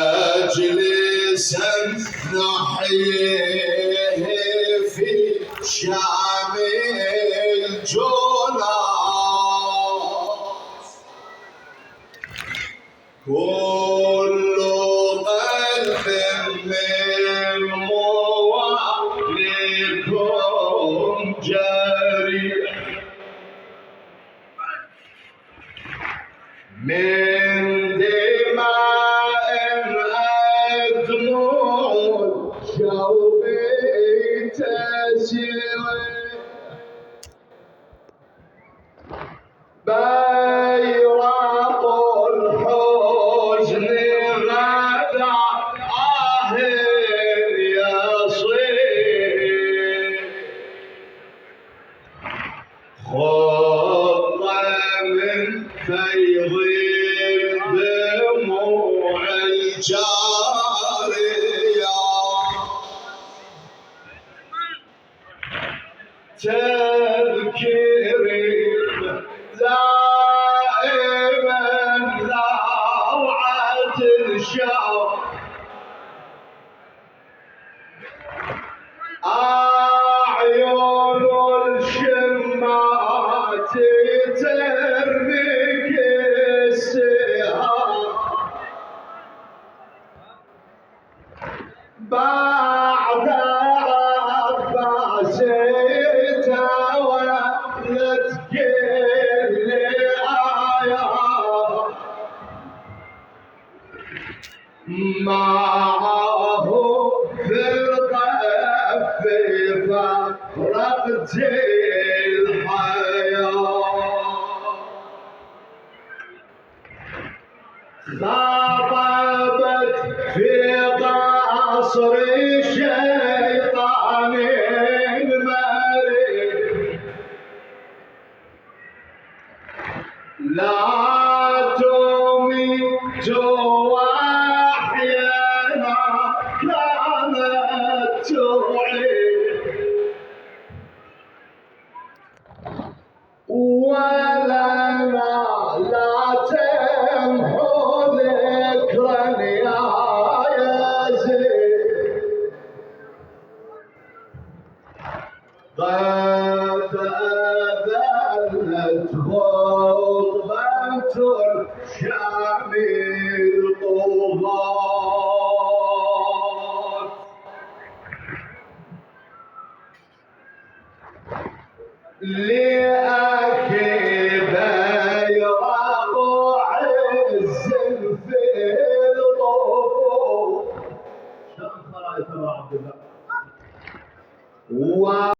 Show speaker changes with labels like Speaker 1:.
Speaker 1: مجلسا نحييه في شام الجناس، كل قلب من مواليكم جريح، من دماء أدمع الشوق تسيل، بيرق الحزن غدا يصير، خض من فيض الدموع الجارية، تذكري دائما لوعة الشوق، أعين الشمات ترميك السهام، بعد عباس تولت كل آيات، معه في القف فرقت الحياة، خاطبت في قصر الشيطان المريض، لا تميت وأحيانا كانت تعيد، ولنا لا تمحو ذكرا يا يزيد، قد أذلت خطبة الشام الطغاة، لأخي بيرق عز في الطفوف. شكرا يا عبد الله.